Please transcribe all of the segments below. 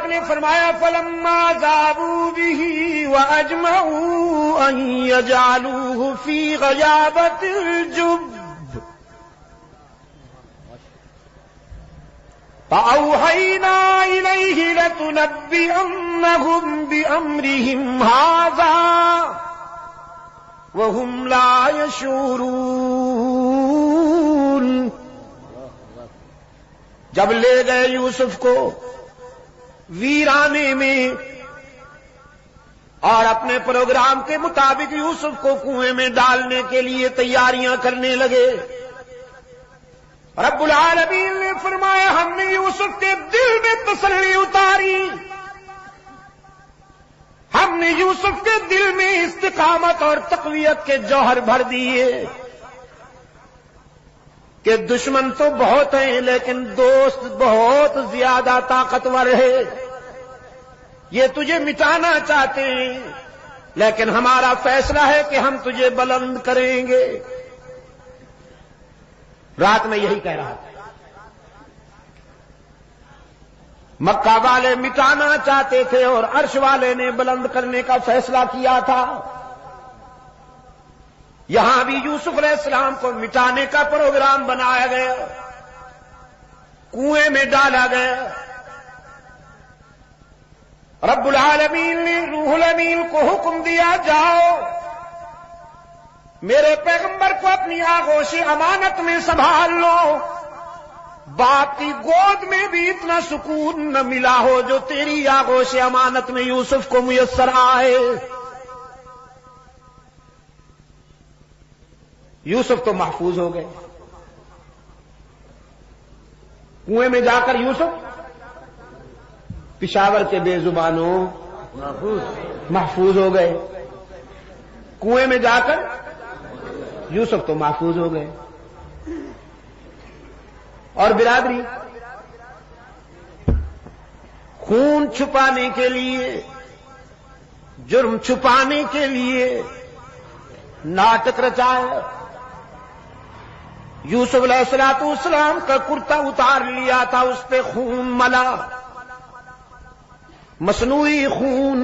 نے فرمایا فلما ذابوا به واجمعوا ان يجعلوه في غيابة الجب فأوحينا إليه لتنبئنهم بأمرهم هذا وهم لا يشعرون. جب لے گئے یوسف کو ویرانے میں اور اپنے پروگرام کے مطابق یوسف کو کنویں میں ڈالنے کے لیے تیاریاں کرنے لگے، رب العالمین نے فرمایا ہم نے یوسف کے دل میں تسلی اتاری، ہم نے یوسف کے دل میں استقامت اور تقویت کے جوہر بھر دیے کہ دشمن تو بہت ہیں لیکن دوست بہت زیادہ طاقتور ہے، یہ تجھے مٹانا چاہتے ہیں لیکن ہمارا فیصلہ ہے کہ ہم تجھے بلند کریں گے. رات میں یہی کہہ رہا تھا. مکہ والے مٹانا چاہتے تھے اور عرش والے نے بلند کرنے کا فیصلہ کیا تھا. یہاں بھی یوسف علیہ السلام کو مٹانے کا پروگرام بنایا گیا، کنویں میں ڈالا گیا. رب العالمین نے روح الامین کو حکم دیا جاؤ میرے پیغمبر کو اپنی آغوش امانت میں سنبھال لو، باپ کی گود میں بھی اتنا سکون نہ ملا ہو جو تیری آغوش امانت میں یوسف کو میسر آئے. یوسف تو محفوظ ہو گئے. کنویں میں جا کر یوسف پشاور کے بے زبانوں محفوظ ہو گئے. کنویں میں جا کر یوسف تو محفوظ ہو گئے. اور برادری، خون چھپانے کے لیے، جرم چھپانے کے لیے ناٹک رچایا. یوسف علیہ السلام کا کرتا اتار لیا تھا، اس پہ خون ملا، مصنوعی خون،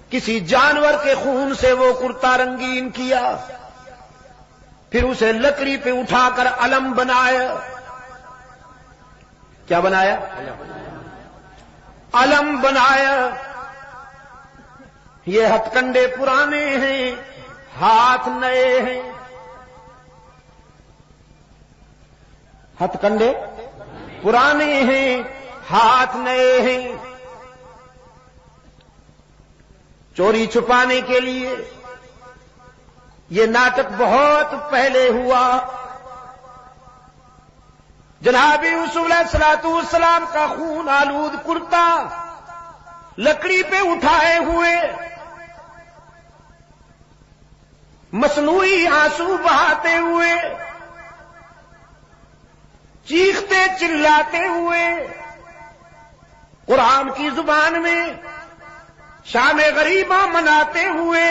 کسی جانور کے خون سے وہ کرتا رنگین کیا، پھر اسے لکڑی پہ اٹھا کر علم بنایا. کیا بنایا؟ علم بنایا. یہ ہتھ کنڈے پرانے ہیں، ہاتھ نئے ہیں. ہتھ کنڈے پرانے ہیں، ہاتھ نئے ہیں. چوری چھپانے کے لیے یہ ناٹک بہت پہلے ہوا. جناب یوسف علیہ السلام کا خون آلود کرتا لکڑی پہ اٹھائے ہوئے، مصنوعی آنسو بہاتے ہوئے، چیختے چلاتے ہوئے، قرآن کی زبان میں شام غریبہ مناتے ہوئے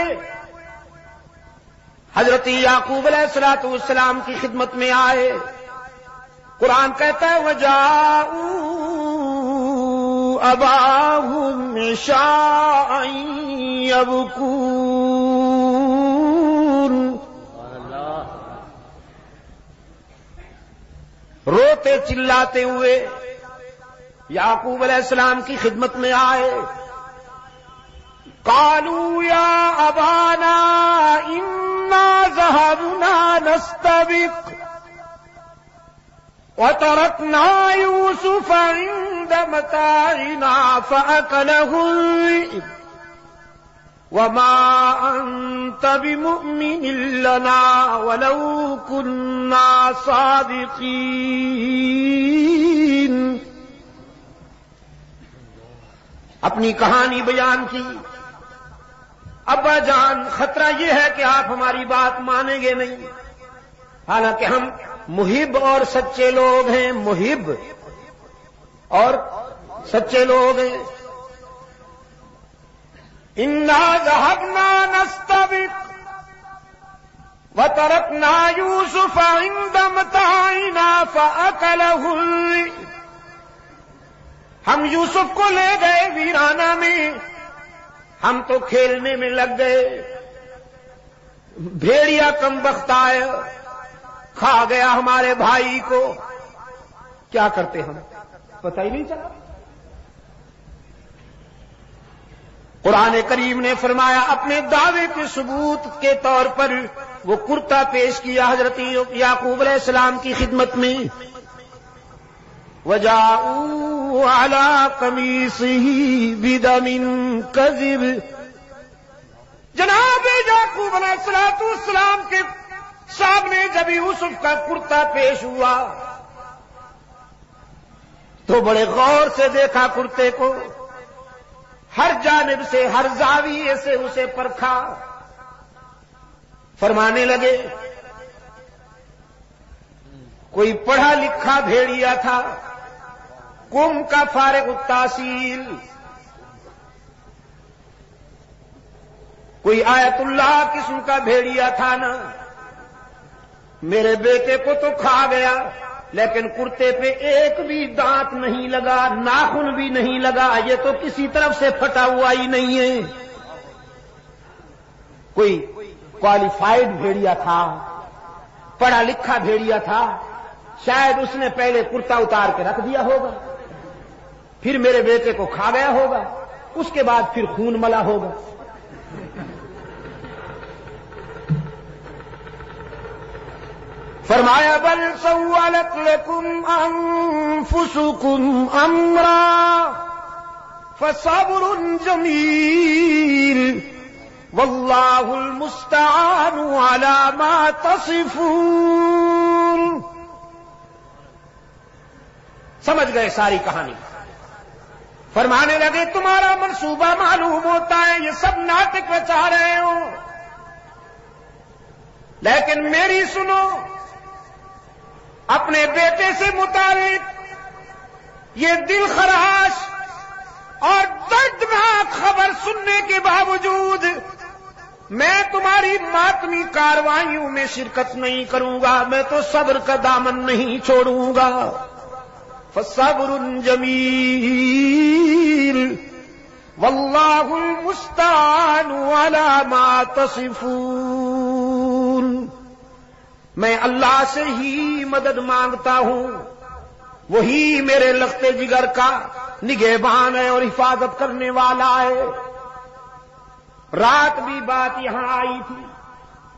حضرت یعقوب علیہ السلام کی خدمت میں آئے. قرآن کہتا ہے وَجَاءُوا أَبَاهُمْ عِشَاءً يَبْكُونَ. روتے چلاتے ہوئے یعقوب علیہ السلام کی خدمت میں آئے. قالوا يا أبانا إنا ذهبنا نستبق وتركنا يوسف عند متاعنا فأكله الذئب وما أنت بمؤمن لنا ولو كنا صادقين. اپنی کہانی بیان کی. ابا جان خطرہ یہ ہے کہ آپ ہماری بات مانیں گے نہیں، حالانکہ ہم محب اور سچے لوگ ہیں، محب اور سچے لوگ ہیں. انا ذهبنا نستبق وتركنا يوسف عند متاعنا فأكله الذئب ہم یوسف کو لے گئے ویرانہ میں، ہم تو کھیلنے میں لگ گئے، بھیڑیا کم بخت آیا کھا گیا ہمارے بھائی کو، کیا کرتے ہم پتہ ہی نہیں چلا۔ قرآن کریم نے فرمایا اپنے دعوے کے ثبوت کے طور پر وہ کرتا پیش کیا حضرت یعقوب علیہ السلام کی خدمت میں، وَجَاءُوا عَلَىٰ قَمِيصِهِ بِدَمٍ كَذِبٍ، جناب یعقوب علیہ السلام کے سامنے جب یوسف کا کرتا پیش ہوا تو بڑے غور سے دیکھا کرتے کو، ہر جانب سے ہر زاویے سے اسے پرکھا، فرمانے لگے کوئی پڑھا لکھا بھیڑیا تھا، قوم کا فارغ التحصیل، کوئی آیت اللہ قسم کا بھیڑیا تھا نا، میرے بیٹے کو تو کھا گیا لیکن کرتے پہ ایک بھی دانت نہیں لگا، ناخن بھی نہیں لگا، یہ تو کسی طرف سے پھٹا ہوا ہی نہیں ہے۔ کوئی کوالیفائڈ بھیڑیا تھا، پڑھا لکھا بھیڑیا تھا، شاید اس نے پہلے کرتا اتار کے رکھ دیا ہوگا، پھر میرے بیٹے کو کھا گیا ہوگا، اس کے بعد پھر خون ملا ہوگا۔ فرمایا بل سولت لکم انفسکم امرا فصبر جمیل واللہ المستعان علی ما تصفون۔ سمجھ گئے ساری کہانی، فرمانے لگے تمہارا منصوبہ معلوم ہوتا ہے، یہ سب ناٹک رچا رہے ہو، لیکن میری سنو، اپنے بیٹے سے متعلق یہ دل خراش اور دردناک خبر سننے کے باوجود میں تمہاری ماتمی کارروائیوں میں شرکت نہیں کروں گا، میں تو صبر کا دامن نہیں چھوڑوں گا۔ فصبر جمیل واللہ المستعان علی ما تصفون۔ میں اللہ سے ہی مدد مانگتا ہوں، وہی میرے لختے جگر کا نگہبان ہے اور حفاظت کرنے والا ہے۔ رات بھی بات یہاں آئی تھی،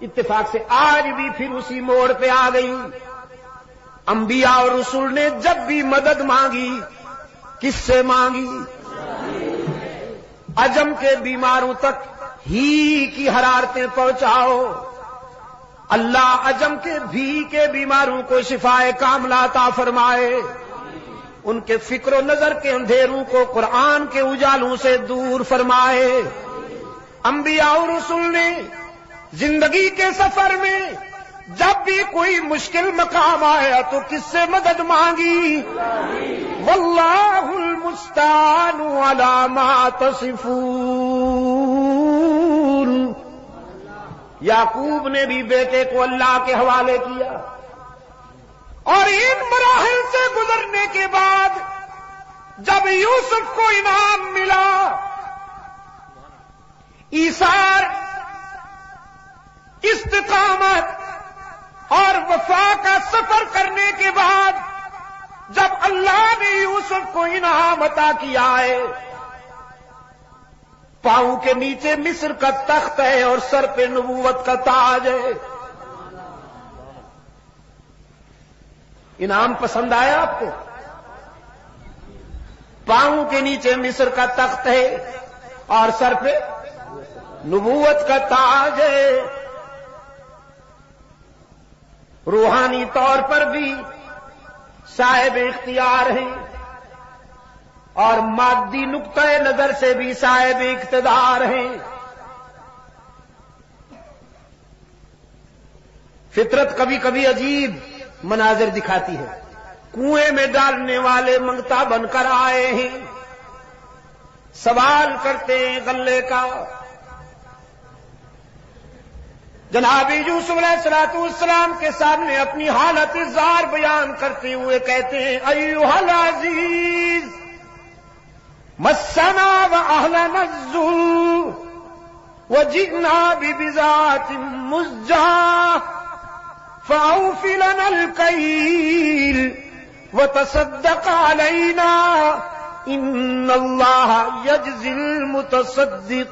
اتفاق سے آج بھی پھر اسی موڑ پہ آ گئی۔ انبیاء اور رسول نے جب بھی مدد مانگی کس سے مانگی؟ عجم کے بیماروں تک ہی کی حرارتیں پہنچاؤ، اللہ عجم کے بھی کے بیماروں کو شفائے کاملہ عطا فرمائے، ان کے فکر و نظر کے اندھیروں کو قرآن کے اجالوں سے دور فرمائے۔ انبیاء اور رسول نے زندگی کے سفر میں جب بھی کوئی مشکل مقام آیا تو کس سے مدد مانگی؟ واللہ المستعان علی ما تصفون۔ یعقوب نے بھی بیٹے کو اللہ کے حوالے کیا، اور ان مراحل سے گزرنے کے بعد جب یوسف کو انعام ملا، ایثار، استقامت اور وفا کا سفر کرنے کے بعد جب اللہ نے یوسف کو انعام عطا کیا ہے، پاؤں کے نیچے مصر کا تخت ہے اور سر پہ نبوت کا تاج ہے۔ انعام پسند آیا آپ کو؟ پاؤں کے نیچے مصر کا تخت ہے اور سر پہ نبوت کا تاج ہے۔ روحانی طور پر بھی صاحب اختیار ہیں اور مادی نقطۂ نظر سے بھی صاحب اقتدار ہیں۔ فطرت کبھی کبھی عجیب مناظر دکھاتی ہے، کنویں میں ڈالنے والے منگتا بن کر آئے ہیں، سوال کرتے ہیں غلے کا۔ جناب یوسف علیہ السلام کے سامنے اپنی حالت زار بیان کرتے ہوئے کہتے ہیں ایھا العزیز مسنا وأهلنا الذل وجئنا ببضاعة مزجاة فأوف لنا الكيل وتصدق علينا إن الله يجزي المتصدقين.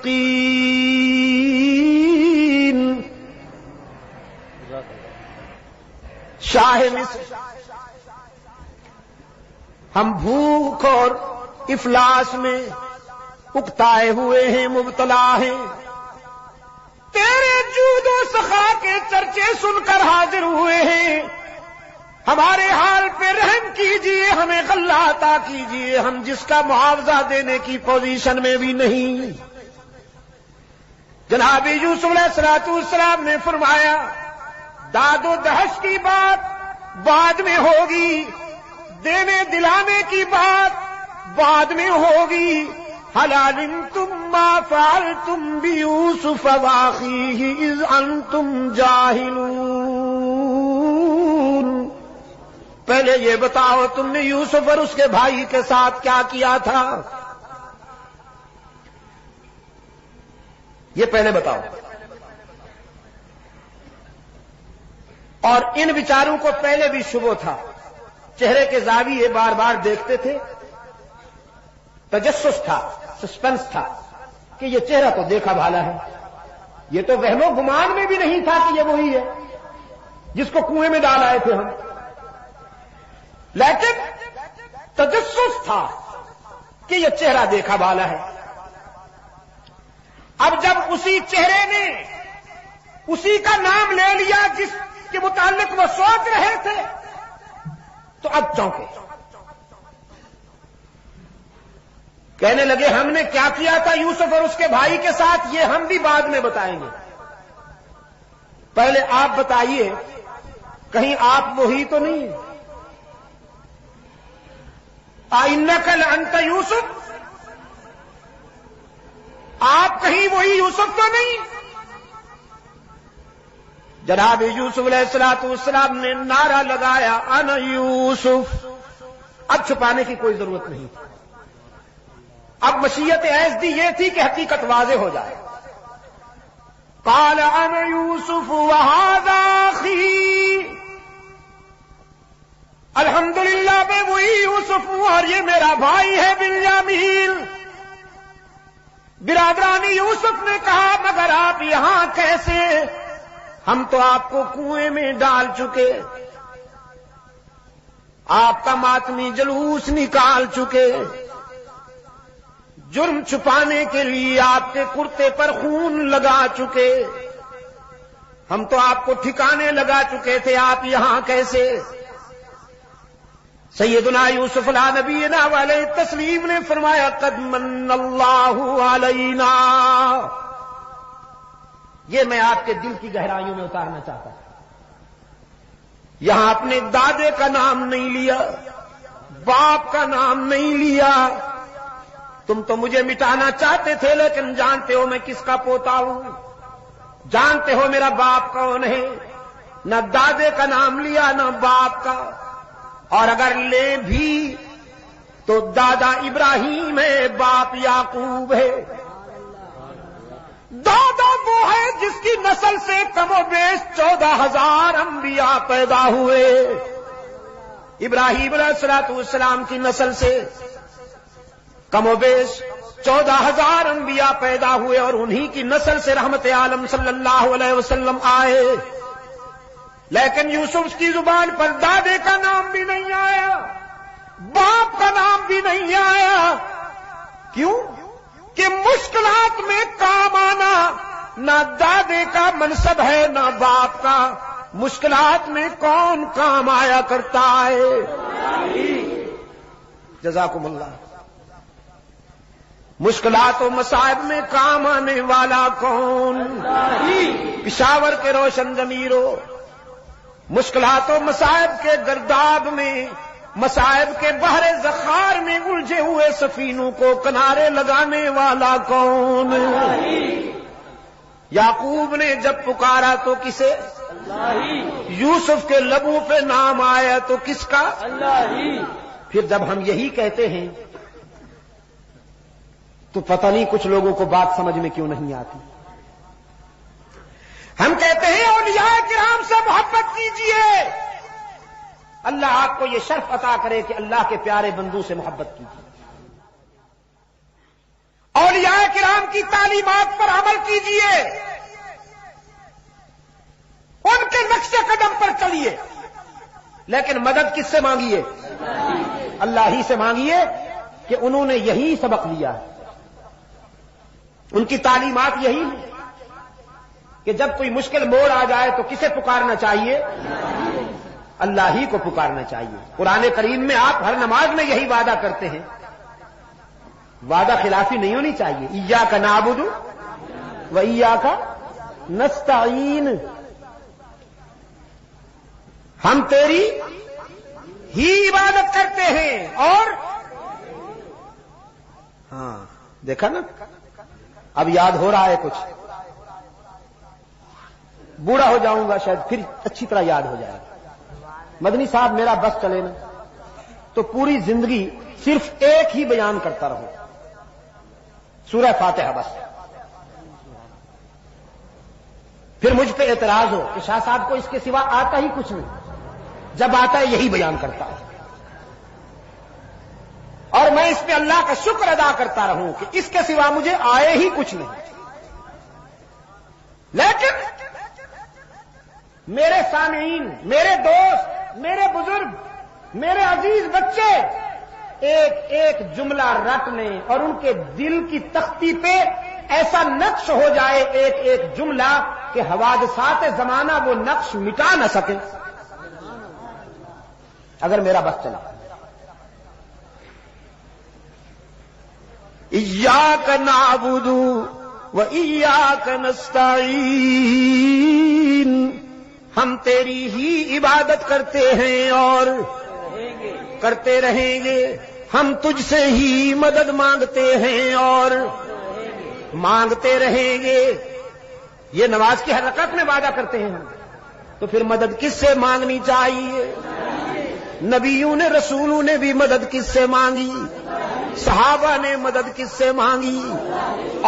شاہ مصر، ہم بھوک اور افلاس میں اکتائے ہوئے ہیں، مبتلا ہیں. تیرے جود و سخا کے چرچے سن کر حاضر ہوئے ہیں. ہمارے حال پہ رحم کیجئے، ہمیں غلہ عطا کیجئے، ہم جس کا معاوضہ دینے کی پوزیشن میں بھی نہیں. جناب یوسف علیہ السلام نے فرمایا داد و دہش کی بات بعد میں ہوگی، دینے دلانے کی بات بعد میں ہوگی. هل علمتم ما فعلتم بيوسف واخيه اذ انتم جاهلون. پہلے یہ بتاؤ تم نے یوسف اور اس کے بھائی کے ساتھ کیا کیا تھا، یہ پہلے بتاؤ. اور ان بیچاروں کو پہلے بھی شبہ تھا، چہرے کے زاویے بار بار دیکھتے تھے، تجسس تھا، سسپنس تھا کہ یہ چہرہ تو دیکھا بھالا ہے. یہ تو وہم و گمان میں بھی نہیں تھا کہ یہ وہی ہے جس کو کنویں میں ڈال آئے تھے ہم، لیکن تجسس تھا کہ یہ چہرہ دیکھا بھالا ہے. اب جب اسی چہرے نے اسی کا نام لے لیا جس کے متعلق وہ سوچ رہے تھے تو اب چونکے، کہنے لگے ہم نے کیا کیا تھا یوسف اور اس کے بھائی کے ساتھ یہ ہم بھی بعد میں بتائیں گے، پہلے آپ بتائیے کہیں آپ وہی تو نہیں؟ اِنَّكَ لَأَنْتَ یوسف، آپ کہیں وہی یوسف تو نہیں؟ جناب یوسف علیہ السلام نے نعرہ لگایا انا یوسف. اب چھپانے کی کوئی ضرورت نہیں، اب مشیت ایزدی یہ تھی کہ حقیقت واضح ہو جائے. قال انا یوسف وهذا اخی، الحمدللہ میں وہی یوسف ہوں اور یہ میرا بھائی ہے بنیامین. برادران یوسف نے کہا مگر آپ یہاں کیسے؟ ہم تو آپ کو کنویں میں ڈال چکے، آپ کا ماتمی جلوس نکال چکے، جرم چھپانے کے لیے آپ کے کرتے پر خون لگا چکے، ہم تو آپ کو ٹھکانے لگا چکے تھے، آپ یہاں کیسے؟ سیدنا یوسف علیہ نبینا علیہ تسلیم نے فرمایا قد من اللہ علینا. یہ میں آپ کے دل کی گہرائیوں میں اتارنا چاہتا ہوں. یہاں اپنے دادے کا نام نہیں لیا، باپ کا نام نہیں لیا. تم تو مجھے مٹانا چاہتے تھے لیکن جانتے ہو میں کس کا پوتا ہوں، جانتے ہو میرا باپ کون ہے. نہ دادے کا نام لیا نہ باپ کا، اور اگر لے بھی تو دادا ابراہیم ہے، باپ یعقوب ہے. دادا وہ ہے جس کی نسل سے کم و بیش 14,000 انبیاء پیدا ہوئے. ابراہیم علیہ السلام کی نسل سے کم و بیش 14,000 انبیاء پیدا ہوئے اور انہی کی نسل سے رحمت عالم صلی اللہ علیہ وسلم آئے. لیکن یوسف کی زبان پر دادے کا نام بھی نہیں آیا، باپ کا نام بھی نہیں آیا. کیوں؟ کہ مشکلات میں کام آنا نہ دادے کا منصب ہے نہ باپ کا. مشکلات میں کون کام آیا کرتا ہے؟ جزاکم اللہ. مشکلات و مصائب میں کام آنے والا کون؟ پشاور کے روشن ضمیروں، مشکلات و مصائب کے گرداب میں، مصائب کے بحر زخار میں الجھے ہوئے سفینوں کو کنارے لگانے والا کون؟ یعقوب نے جب پکارا تو کسے؟ یوسف کے لبوں پہ نام آیا تو کس کا؟ پھر جب ہم یہی کہتے ہیں تو پتہ نہیں کچھ لوگوں کو بات سمجھ میں کیوں نہیں آتی. ہم کہتے ہیں اولیاء کرام سے محبت کیجیے، اللہ آپ کو یہ شرف عطا کرے کہ اللہ کے پیارے بندوں سے محبت کیجیے. اولیاء کرام کی تعلیمات پر عمل کیجیے، ان کے نقش قدم پر چلیے، لیکن مدد کس سے مانگیے؟ اللہ ہی سے مانگیے کہ انہوں نے یہی سبق دیا ہے، ان کی تعلیمات یہی ہے کہ جب کوئی مشکل موڑ آ جائے تو کسے پکارنا چاہیے؟ اللہ ہی کو پکارنا چاہیے. قرآن کریم میں آپ ہر نماز میں یہی وعدہ کرتے ہیں، وعدہ خلافی نہیں ہونی چاہیے. ایاک نعبد و ایاک نستعین، ہم تیری ہی عبادت کرتے ہیں. اور ہاں دیکھا نا، اب یاد ہو رہا ہے کچھ، بوڑھا ہو جاؤں گا شاید پھر اچھی طرح یاد ہو جائے گا. مدنی صاحب میرا بس چلے نا تو پوری زندگی صرف ایک ہی بیان کرتا رہوں، سورہ فاتحہ بس. پھر مجھ پہ اعتراض ہو کہ شاہ صاحب کو اس کے سوا آتا ہی کچھ نہیں، جب آتا ہے یہی بیان کرتا ہے. اور میں اس پہ اللہ کا شکر ادا کرتا رہوں کہ اس کے سوا مجھے آئے ہی کچھ نہیں. لیکن میرے سامعین، میرے دوست، میرے بزرگ، میرے عزیز بچے ایک ایک جملہ رٹ لیں اور ان کے دل کی تختی پہ ایسا نقش ہو جائے ایک ایک جملہ کہ حوادثات زمانہ وہ نقش مٹا نہ سکے اگر میرا بس چلا. ایاک نعبد و ایاک نستعین، ہم تیری ہی عبادت کرتے ہیں اور کرتے رہیں گے. ہم تجھ سے ہی مدد مانگتے ہیں اور مانگتے رہیں گے. یہ نماز کی حرکت میں وعدہ کرتے ہیں ہم، تو پھر مدد کس سے مانگنی چاہیے؟ نبیوں نے، رسولوں نے بھی مدد کس سے مانگی؟ صحابہ نے مدد کس سے مانگی؟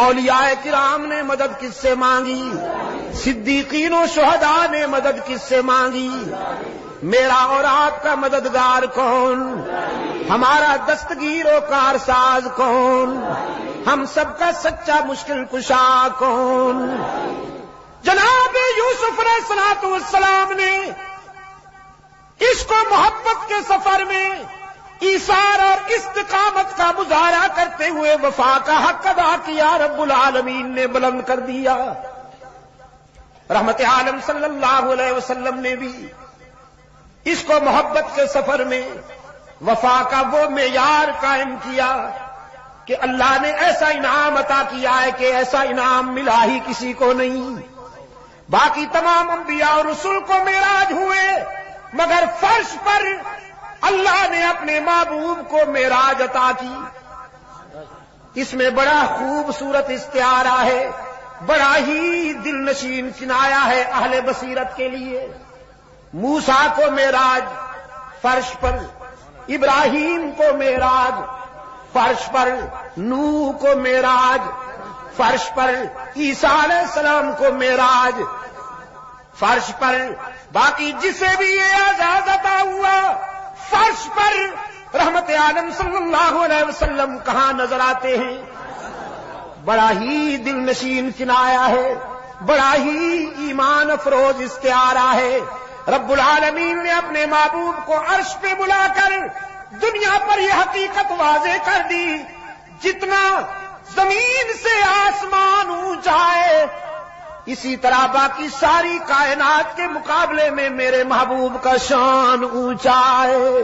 اولیاء کرام نے مدد کس سے مانگی؟ صدیقین و شہداء نے مدد کس سے مانگی؟ میرا اور آپ کا مددگار کون؟ ہمارا دستگیر و کارساز کون؟ ہم سب کا سچا مشکل کشا کون؟ جناب یوسف علیہ الصلوۃ والسلام نے عشق و محبت کے سفر میں ایثار اور استقامت کا مظاہرہ کرتے ہوئے وفا کا حق ادا کیا، رب العالمین نے بلند کر دیا. رحمت عالم صلی اللہ علیہ وسلم نے بھی عشق و محبت کے سفر میں وفا کا وہ معیار قائم کیا کہ اللہ نے ایسا انعام عطا کیا ہے کہ ایسا انعام ملا ہی کسی کو نہیں. باقی تمام انبیاء اور رسول کو معراج ہوئے، مگر فرش پر اللہ نے اپنے محبوب کو معراج عطا کی. اس میں بڑا خوبصورت استعارہ ہے، بڑا ہی دل نشین کنایا ہے اہل بصیرت کے لیے. موسیٰ کو معراج فرش پر، ابراہیم کو معراج فرش پر، نوح کو معراج فرش پر، عیسیٰ علیہ السلام کو معراج فرش پر. باقی جسے بھی یہ اعزاز عطا ہوا فرش پر رحمت عالم صلی اللہ علیہ وسلم کہاں نظر آتے ہیں؟ بڑا ہی دل نشین کنایا ہے، بڑا ہی ایمان افروز استعارہ ہے. رب العالمین نے اپنے محبوب کو عرش پہ بلا کر دنیا پر یہ حقیقت واضح کر دی، جتنا زمین سے آسمان اونچا ہے اسی طرح باقی ساری کائنات کے مقابلے میں میرے محبوب کا شان اونچا ہے.